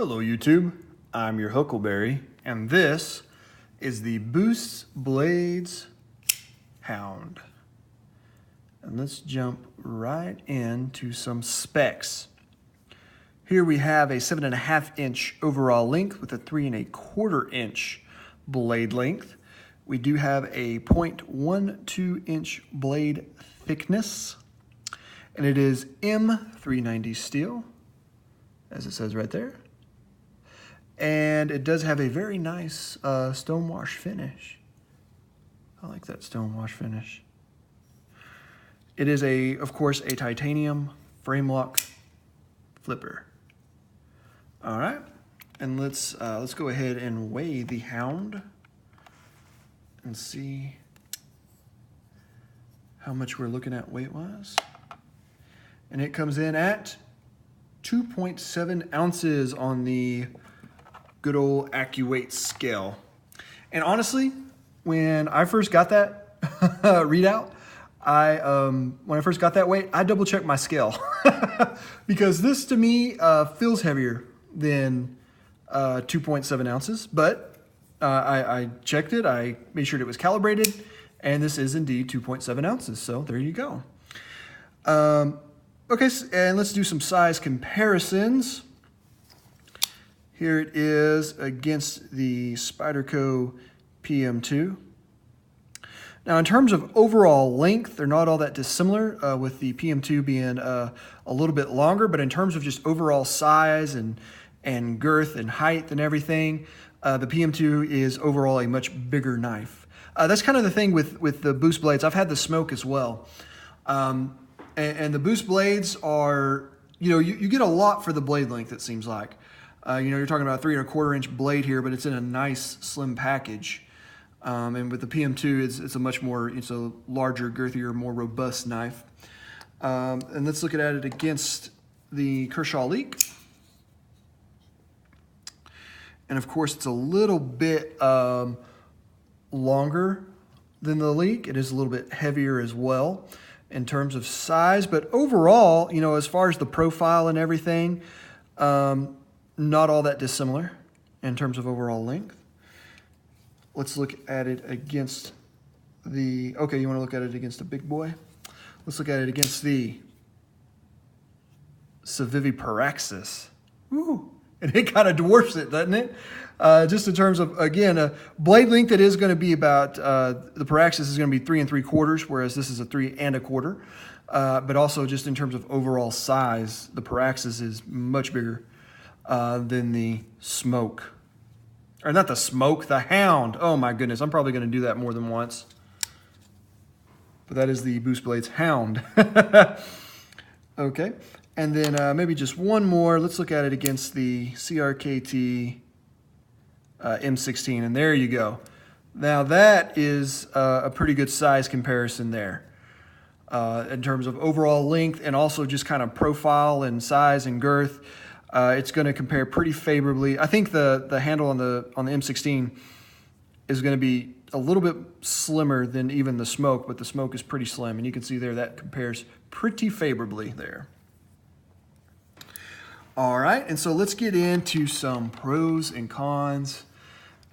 Hello YouTube, I'm your Huckleberry, and this is the Boost Blades Hound. And let's jump right into some specs. Here we have a 7.5 inch overall length with a 3.25 inch blade length. We do have a 0.12 inch blade thickness, and it is M390 steel, as it says right there. And it does have a very nice stonewash finish. I like that stonewash finish. It is of course, a titanium frame lock flipper. All right, and let's go ahead and weigh the Hound and see how much we're looking at weight-wise. And it comes in at 2.7 ounces on the good old AccuWeight scale. And honestly, when I first got that readout, when I first got that weight, I double checked my scale because this to me feels heavier than 2.7 ounces, but I checked it, I made sure it was calibrated, and this is indeed 2.7 ounces, so there you go. Okay, and let's do some size comparisons. Here it is against the Spyderco PM2. Now, in terms of overall length, they're not all that dissimilar, with the PM2 being a little bit longer, but in terms of just overall size and girth and height and everything, the PM2 is overall a much bigger knife. That's kind of the thing with the Boost blades. I've had the Smoke as well. And the Boost blades are, you get a lot for the blade length, it seems like. You're talking about a 3.25 inch blade here, but it's in a nice slim package. And with the PM2, it's a much more, it's a larger, girthier, more robust knife. And let's look at it against the Kershaw Leek. And of course, it's a little bit longer than the Leek. It is a little bit heavier as well in terms of size, but overall, as far as the profile and everything, not all that dissimilar in terms of overall length. Let's look at it against the, okay, you want to look at it against the big boy? Let's look at it against the Civivi Paraxis. Woo! And it kind of dwarfs it, doesn't it? Just in terms of, again, a blade length, it is going to be about, the Paraxis is going to be 3 3/4, whereas this is a 3 1/4. But also just in terms of overall size, the Paraxis is much bigger than the Smoke. Or not the Smoke, the Hound. Oh my goodness, I'm probably going to do that more than once. But that is the Boost Blades Hound. Okay, and then maybe just one more. Let's look at it against the CRKT M16, and there you go. Now that is a pretty good size comparison there. In terms of overall length and also just kind of profile and size and girth. It's going to compare pretty favorably. I think the handle on the M16 is going to be a little bit slimmer than even the Smoke, but the Smoke is pretty slim, and you can see there that compares pretty favorably there. All right, and so let's get into some pros and cons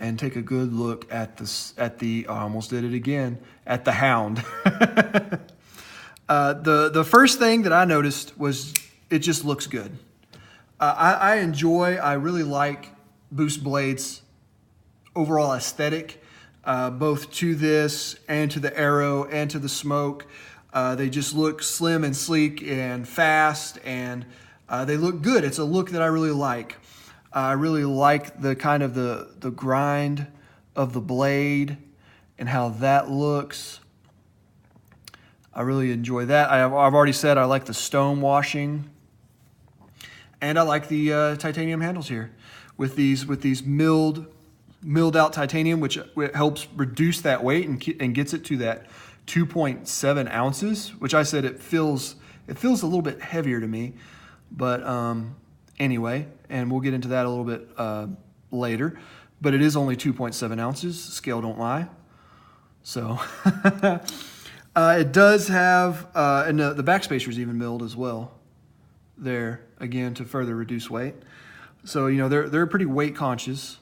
and take a good look at I almost did it again, at the Hound. The first thing that I noticed was it just looks good. I really like Boost Blades' overall aesthetic, both to this and to the Arrow and to the Smoke. They just look slim and sleek and fast, and they look good. It's a look that I really like. I really like the kind of the grind of the blade and how that looks. I really enjoy that. I've already said I like the stone washing. And I like the titanium handles here with these milled out titanium, which helps reduce that weight and gets it to that 2.7 ounces, which I said it feels a little bit heavier to me. But anyway, and we'll get into that a little bit later. But it is only 2.7 ounces. Scale don't lie. So it does have, and the backspacer is even milled as well there, again, to further reduce weight. So, you know, they're pretty weight conscious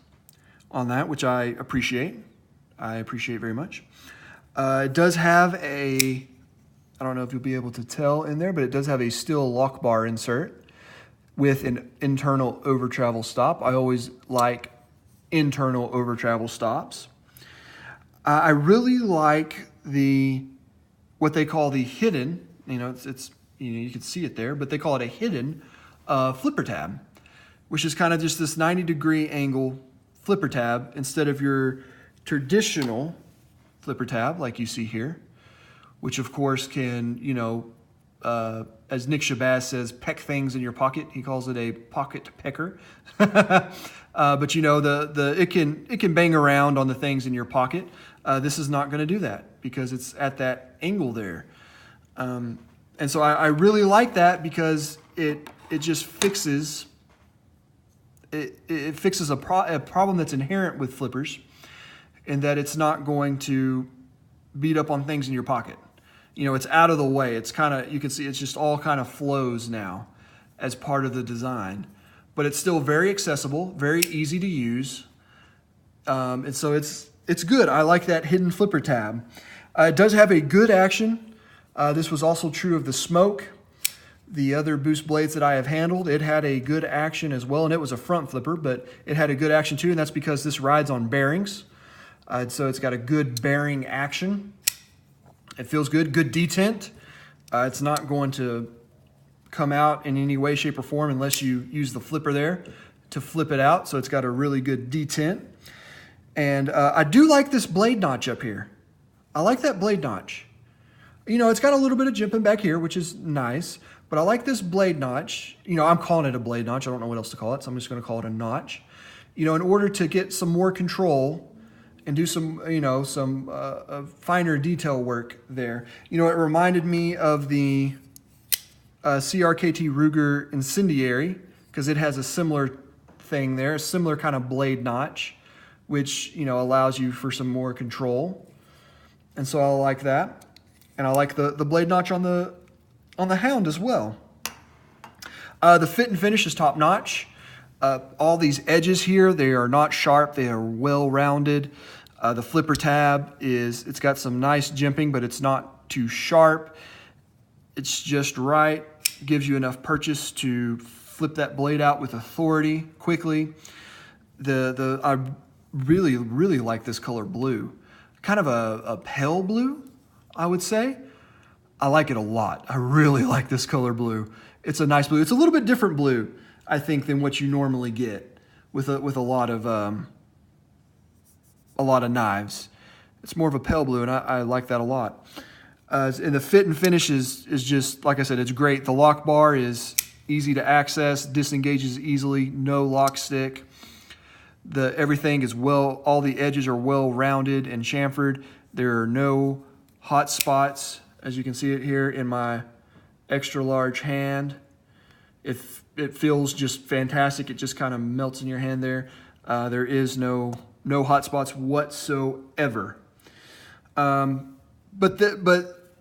on that, which I appreciate. I appreciate very much. It does have a, I don't know if you'll be able to tell in there, but it does have a steel lock bar insert with an internal over travel stop. I always like internal over travel stops. I really like what they call the hidden, you know, it's you know, you can see it there, but they call it a hidden flipper tab, which is kind of just this 90-degree angle flipper tab instead of your traditional flipper tab like you see here, which of course can, you know, as Nick Shabazz says, peck things in your pocket. He calls it a pocket pecker. But you know, it can bang around on the things in your pocket. This is not going to do that because it's at that angle there. And so I really like that because it just fixes it fixes a problem that's inherent with flippers, in that it's not going to beat up on things in your pocket. You know, it's out of the way. It's kind of, you can see it's just all kind of flows now as part of the design, but it's still very accessible, very easy to use. And so it's good. I like that hidden flipper tab. It does have a good action. This was also true of the Smoke. The other Boost blades that I have handled, it had a good action as well, and it was a front flipper, but it had a good action too, and that's because this rides on bearings. So it's got a good bearing action. It feels good, good detent. It's not going to come out in any way, shape, or form unless you use the flipper there to flip it out. So it's got a really good detent. And I do like this blade notch up here. I like that blade notch. You know, it's got a little bit of jimping back here, which is nice, but I like this blade notch. You know, I'm calling it a blade notch. I don't know what else to call it, so I'm just going to call it a notch. You know, in order to get some more control and do some, you know, some finer detail work there. You know, it reminded me of the CRKT Ruger Incendiary, because it has a similar thing there, a similar kind of blade notch, which, you know, allows you for some more control. And so I like that. And I like the blade notch on the Hound as well. The fit and finish is top notch. All these edges here, they are not sharp, they are well rounded. The flipper tab it's got some nice jimping, but it's not too sharp. It's just right, gives you enough purchase to flip that blade out with authority quickly. I really, really like this color blue. Kind of a pale blue, I would say. I like it a lot. I really like this color blue. It's a nice blue. It's a little bit different blue, I think, than what you normally get with a lot of knives. It's more of a pale blue, and I like that a lot. And the fit and finish is just, like I said, it's great. The lock bar is easy to access, disengages easily, no lock stick. Everything is all the edges are well rounded and chamfered. There are no hot spots, as you can see it here in my extra large hand. It feels just fantastic. It just kind of melts in your hand there. There is no hot spots whatsoever. But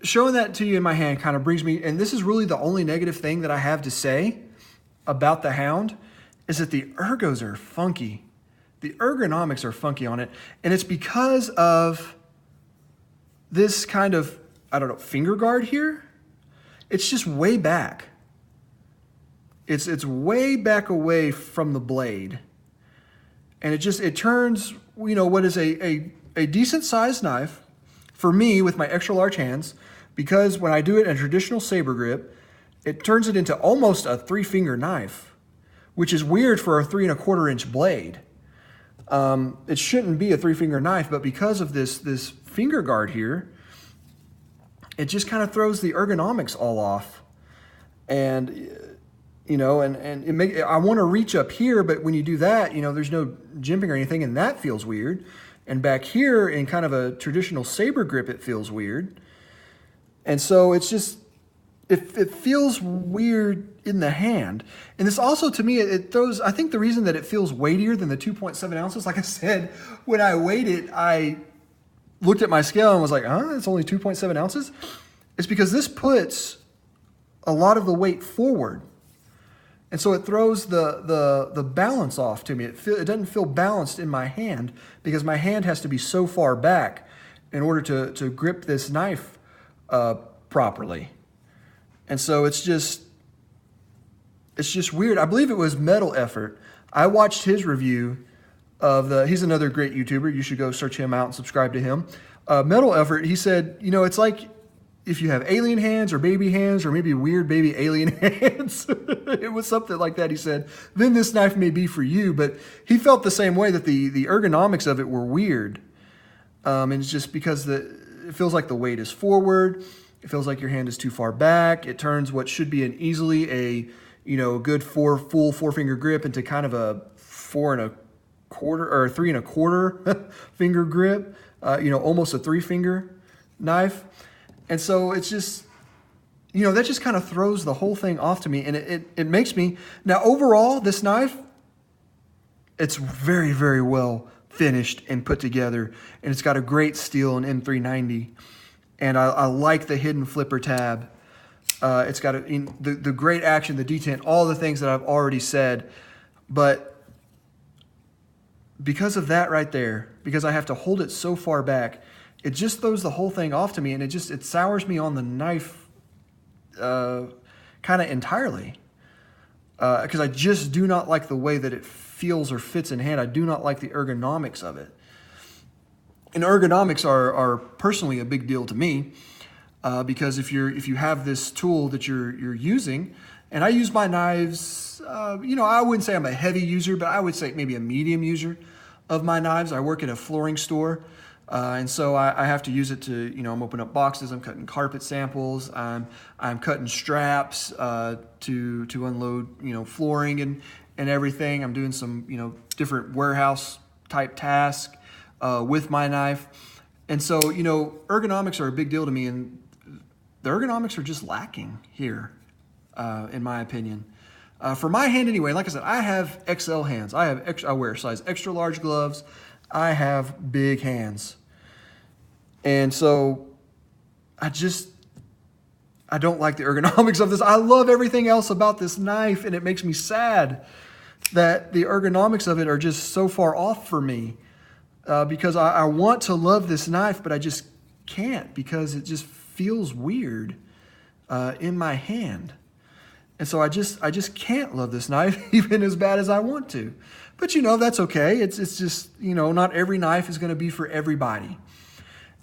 showing that to you in my hand kind of brings me, and this is really the only negative thing that I have to say about the Hound, is that the ergos are funky. The ergonomics are funky on it, and it's because of this kind of, I don't know, finger guard here. It's just way back. It's way back away from the blade. And it turns, you know, what is a decent sized knife for me with my extra large hands, because when I do it in a traditional saber grip, it turns it into almost a 3-finger knife, which is weird for a 3 1/4 inch blade. It shouldn't be a 3-finger knife, but because of this finger guard here, it just kind of throws the ergonomics all off. And, you know, I want to reach up here, but when you do that, you know, there's no jimping or anything, and that feels weird. And back here in kind of a traditional saber grip, it feels weird. And so it's just, it feels weird in the hand. And this also, to me, it throws, I think the reason that it feels weightier than the 2.7 ounces, like I said, when I weighed it, I looked at my scale and was like, it's only 2.7 ounces? It's because this puts a lot of the weight forward. And so it throws the balance off to me. It doesn't feel balanced in my hand because my hand has to be so far back in order to grip this knife properly. And so it's just weird. I believe it was Metal Effort. I watched his review of he's another great YouTuber. You should go search him out and subscribe to him. Metal Effort, he said, it's like if you have alien hands or baby hands or maybe weird baby alien hands, it was something like that, he said, then this knife may be for you. But he felt the same way, that the ergonomics of it were weird. And it's just because it feels like the weight is forward. It feels like your hand is too far back. It turns what should be an easily a good full 4-finger grip into kind of a 4 1/4 or 3 1/4 finger grip. Almost a 3-finger knife. And so it's just, that just kind of throws the whole thing off to me. And it makes me, now overall, this knife, it's very, very well finished and put together. And it's got a great steel and M390. And I like the hidden flipper tab. It's got the great action, the detent, all the things that I've already said. But because of that right there, because I have to hold it so far back, it just throws the whole thing off to me, and it sours me on the knife kind of entirely. Because I just do not like the way that it feels or fits in hand. I do not like the ergonomics of it. And ergonomics are personally a big deal to me, because if you have this tool that you're using, and I use my knives, I wouldn't say I'm a heavy user, but I would say maybe a medium user of my knives. I work at a flooring store. And so I have to use it to, I'm opening up boxes, I'm cutting carpet samples, I'm cutting straps to unload, flooring and everything. I'm doing some, different warehouse type tasks with my knife. And so, ergonomics are a big deal to me, and the ergonomics are just lacking here, in my opinion. For my hand anyway, like I said, I have XL hands. I wear size extra large gloves. I have big hands. And so I don't like the ergonomics of this. I love everything else about this knife, and it makes me sad that the ergonomics of it are just so far off for me, because I want to love this knife, but I just can't, because it just feels weird in my hand. And so I just can't love this knife even as bad as I want to. But that's okay. It's just, not every knife is going to be for everybody.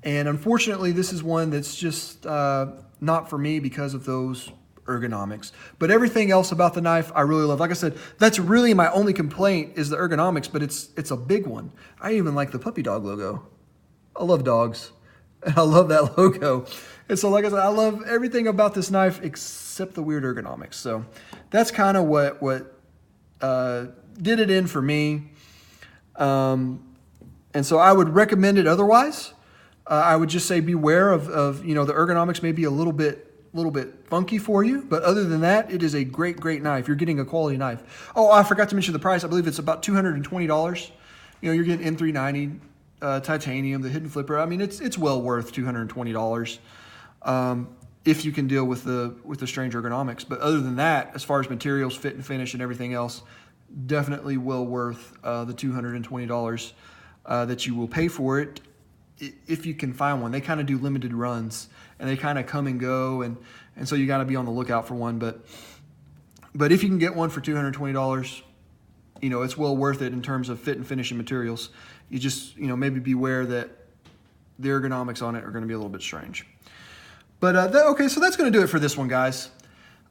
And unfortunately, this is one that's just not for me because of those ergonomics. But everything else about the knife I really love. Like I said, that's really my only complaint is the ergonomics, but it's a big one. I even like the puppy dog logo. I love dogs. And I love that logo. And so, like I said, I love everything about this knife except the weird ergonomics. So that's kind of what did it in for me. And so I would recommend it otherwise. I would just say beware of the ergonomics may be a little bit funky for you, but other than that, it is a great knife. You're getting a quality knife. Oh, I forgot to mention the price. I believe it's about $220. You're getting M390 titanium, the hidden flipper. I mean, it's well worth $220 if you can deal with the strange ergonomics. But other than that, as far as materials, fit and finish, and everything else, definitely well worth the $220 that you will pay for it if you can find one. They kind of do limited runs, and they kind of come and go, and so you got to be on the lookout for one. But if you can get one for $220, it's well worth it in terms of fit and finishing materials. You just, maybe beware that the ergonomics on it are going to be a little bit strange. But okay, so that's going to do it for this one, guys.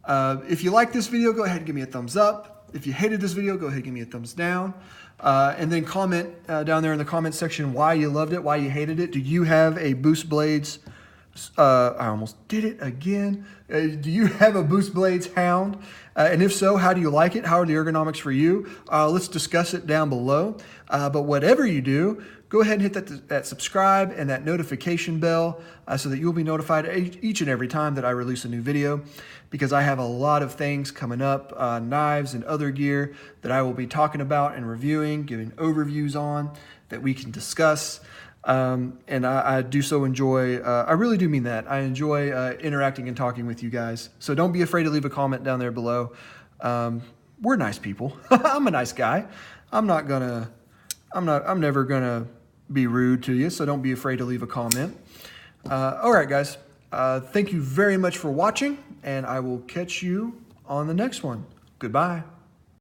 If you like this video, go ahead and give me a thumbs up. If you hated this video, go ahead and give me a thumbs down. And then comment down there in the comment section why you loved it, why you hated it. Do you have a Boost Blades? I almost did it again. Do you have a Boost Blades Hound? And if so, how do you like it? How are the ergonomics for you? Let's discuss it down below. But whatever you do, go ahead and hit that subscribe and that notification bell so that you'll be notified each and every time that I release a new video, because I have a lot of things coming up, knives and other gear that I will be talking about and reviewing, giving overviews on that we can discuss. And I do so enjoy, I really do mean that. I enjoy interacting and talking with you guys. So don't be afraid to leave a comment down there below. we're nice people. I'm a nice guy. I'm never gonna be rude to you, so don't be afraid to leave a comment. All right, guys. Thank you very much for watching, and I will catch you on the next one. Goodbye.